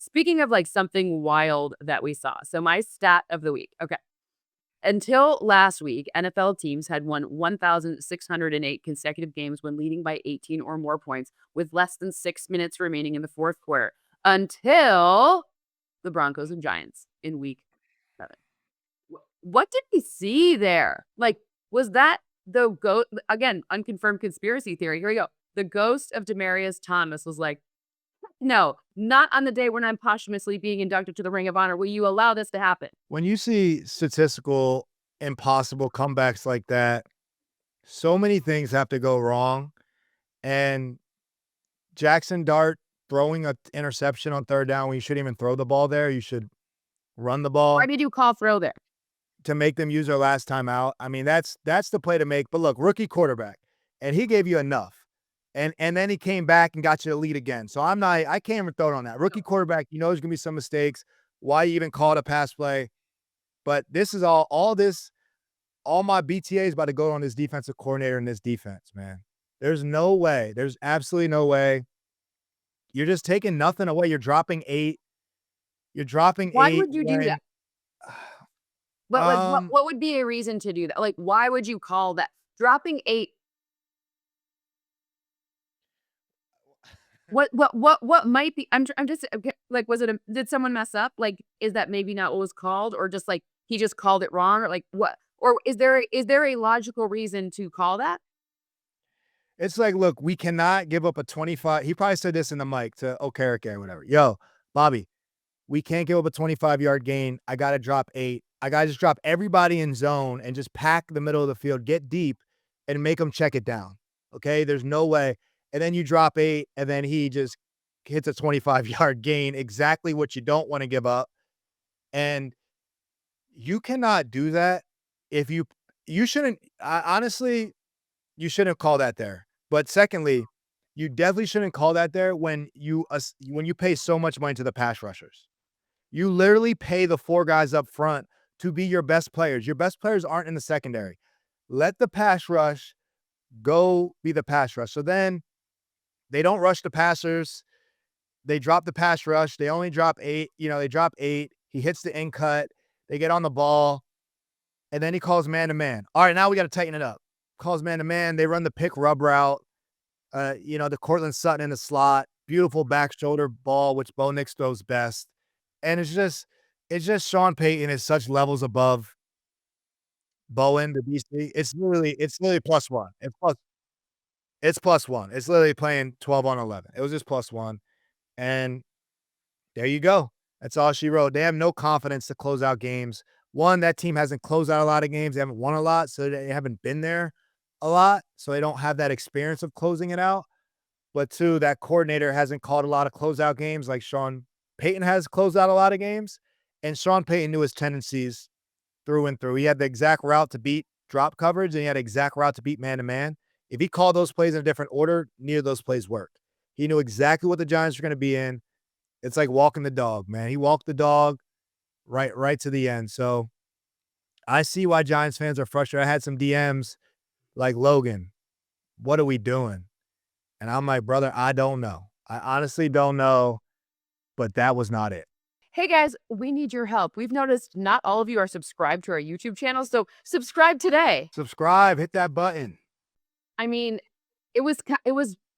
Speaking of like something wild that we saw. So my stat of the week. Okay. Until last week, NFL teams had won 1,608 consecutive games when leading by 18 or more points with less than 6 minutes remaining in the fourth quarter. Until the Broncos and Giants in week 7. What did we see there? Like, was that the ghost? Again, unconfirmed conspiracy theory. Here we go. The ghost of Demaryius Thomas was like, no, not on the day when I'm posthumously being inducted to the Ring of Honor. Will you allow this to happen? When you see statistical impossible comebacks like that, so many things have to go wrong. And Jaxson Dart throwing an interception on third down when you shouldn't even throw the ball there. You should run the ball Why did you call throw there? to make them use their last time out. I mean, that's the play to make. But look, rookie quarterback, and he gave you enough. And then he came back and got you the lead again. So I can't even throw it on that. Rookie quarterback, you know there's gonna be some mistakes. Why you even call it a pass play? But this is all my BTA is about to go on this defensive coordinator and this defense, man. There's no way. There's absolutely no way. You're just taking nothing away. You're dropping 8. You're dropping 8. Why would you do that? But like, Um, what would be a reason to do that? Like, why would you call that dropping 8? What might be? I'm just okay, like, was it did someone mess up? Like, is that maybe not what was called, or just like he just called it wrong, or like what? Or is there a logical reason to call that? it's like, look, we cannot give up a 25. He probably said this in the mic to Okereke or whatever. Yo, Bobby, we can't give up a 25-yard gain. I got to drop 8. I got to just drop everybody in zone and just pack the middle of the field, get deep, and make them check it down. Okay? There's no way. And then you drop 8, and then he just hits a 25-yard gain, exactly what you don't want to give up. And you cannot do that if you shouldn't honestly, you shouldn't call that there. But secondly, you definitely shouldn't call that there when you pay so much money to the pass rushers. You literally pay the 4 guys up front to be your best players. Your best players aren't in the secondary. Let the pass rush go be the pass rush. So then they don't rush the passers. They drop the pass rush. They only drop 8. They drop 8. He hits the in cut. They get on the ball. And then he calls man to man. All right, now we got to tighten it up. Calls man to man. They run the pick rub route. The Cortland Sutton in the slot. Beautiful back shoulder ball, which Bo Nix throws best. And it's just Sean Payton is such levels above Bowen, the BC. It's literally +1. It's +1. It's literally playing 12 on 11. It was just +1. And there you go. That's all she wrote. They have no confidence to close out games. One, that team hasn't closed out a lot of games. They haven't won a lot, so they haven't been there a lot. So they don't have that experience of closing it out. But 2, that coordinator hasn't called a lot of closeout games like Sean Payton has closed out a lot of games. And Sean Payton knew his tendencies through and through. He had the exact route to beat drop coverage, and he had the exact route to beat man-to-man. If he called those plays in a different order, neither of those plays worked. He knew exactly what the Giants were going to be in. It's like walking the dog, man. He walked the dog right to the end. So I see why Giants fans are frustrated. I had some DMs like, Logan, what are we doing? And I'm like, brother, I don't know. I honestly don't know, but that was not it. Hey guys, we need your help. We've noticed not all of you are subscribed to our YouTube channel, so subscribe today. Subscribe, hit that button. I mean, it was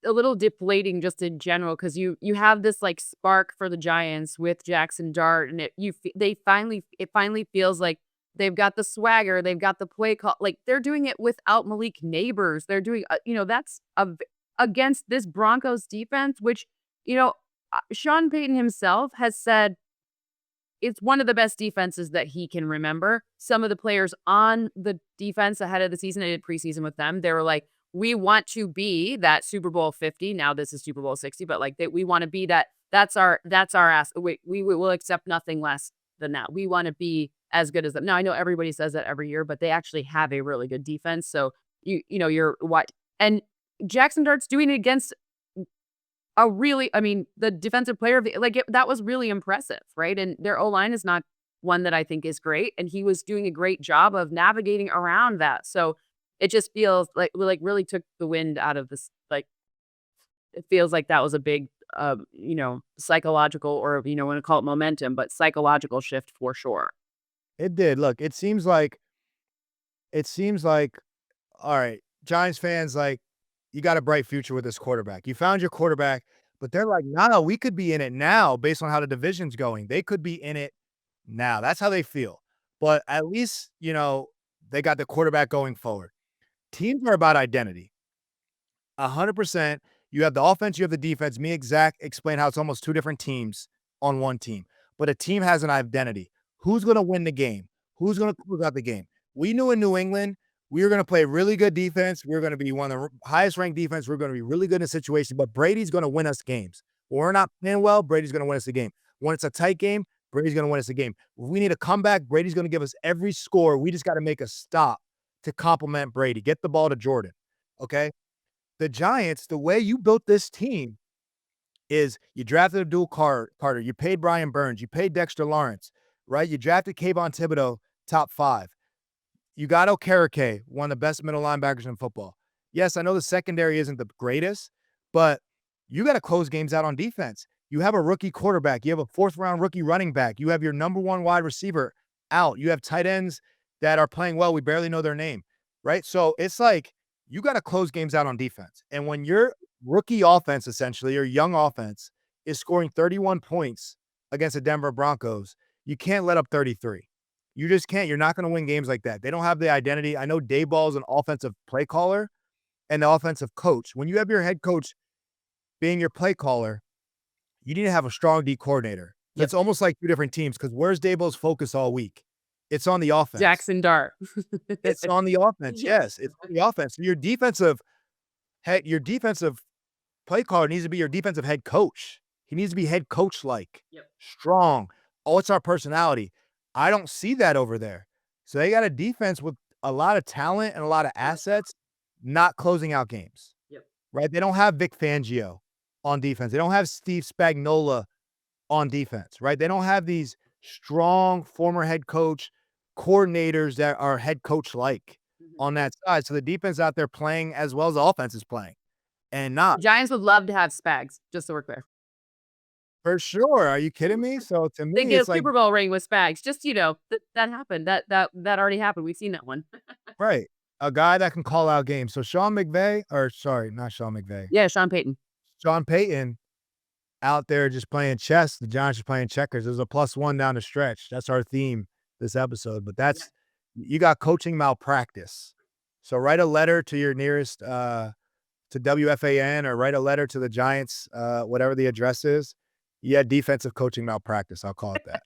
a little deflating just in general because you have this like spark for the Giants with Jaxson Dart, and it finally feels like they've got the swagger, they've got the play call, like they're doing it without Malik Neighbors. They're doing that's against this Broncos defense, which Sean Payton himself has said it's one of the best defenses that he can remember. Some of the players on the defense ahead of the season, I did preseason with them. They were like, we want to be that Super Bowl 50. Now this is Super Bowl 60, but like we want to be that. That's our ask. We will accept nothing less than that. We want to be as good as them. Now I know everybody says that every year, but they actually have a really good defense. So you're what, and Jaxson Dart's doing it against the defensive player of that was really impressive, right? And their O-line is not one that I think is great, and he was doing a great job of navigating around that. So it just feels like really took the wind out of this. Like, it feels like that was a big psychological or, want to call it momentum, but psychological shift for sure. It did. Look, it seems like, all right, Giants fans, like, you got a bright future with this quarterback. You found your quarterback, but they're like, "No, we could be in it now based on how the division's going." They could be in it now. That's how they feel. But at least, they got the quarterback going forward. Teams are about identity. 100%. You have the offense, you have the defense. Me and Zach explain how it's almost two different teams on one team, but a team has an identity. Who's going to win the game? Who's going to close out the game? We knew in New England we were going to play really good defense. We are going to be one of the highest ranked defense. We're going to be really good in a situation, but Brady's going to win us games. When we're not playing well, Brady's going to win us the game. When it's a tight game, Brady's going to win us the game. If we need a comeback, Brady's going to give us every score. We just got to make a stop to compliment Brady. Get the ball to Jordan. Okay. The Giants, the way you built this team is you drafted Abdul Carter, you paid Brian Burns, you paid Dexter Lawrence, right? You drafted Kayvon Thibodeau, top 5. You got Okereke, one of the best middle linebackers in football. Yes, I know the secondary isn't the greatest, but you got to close games out on defense. You have a rookie quarterback. You have a 4th-round rookie running back. You have your number 1 wide receiver out. You have tight ends that are playing well. We barely know their name, right? So it's like you got to close games out on defense. And when your rookie offense, essentially, or young offense, is scoring 31 points against the Denver Broncos, you can't let up 33. You just can't. You're not going to win games like that. They don't have the identity. I know Dayball's an offensive play caller and the offensive coach. When you have your head coach being your play caller, you need to have a strong D coordinator. Yep. It's almost like two different teams because where's Dayball's focus all week? It's on the offense. Jaxson Dart. It's on the offense. Yes, it's on the offense. Your defensive play caller needs to be your defensive head coach. He needs to be head coach like, Yep. strong. Oh, it's our personality. I don't see that over there. So they got a defense with a lot of talent and a lot of assets, not closing out games. Yep. Right? They don't have Vic Fangio on defense. They don't have Steve Spagnuolo on defense, right? They don't have these strong former head coach coordinators that are head coach like on that side. So the defense out there playing as well as the offense is playing and not. Giants would love to have Spags, just so we're clear. For sure. Are you kidding me? So to They me, get a it's like, Super Bowl ring with Spags. Just, that happened. That already happened. We've seen that one. right, a guy that can call out games. So Sean McVay, or sorry, not Sean McVay, Yeah, Sean Payton. Sean Payton out there just playing chess. The Giants are playing checkers. There's a +1 down the stretch. That's our theme this episode. But that's you got coaching malpractice. So write a letter to your nearest to WFAN or write a letter to the Giants, whatever the address is. You had defensive coaching malpractice. I'll call it that.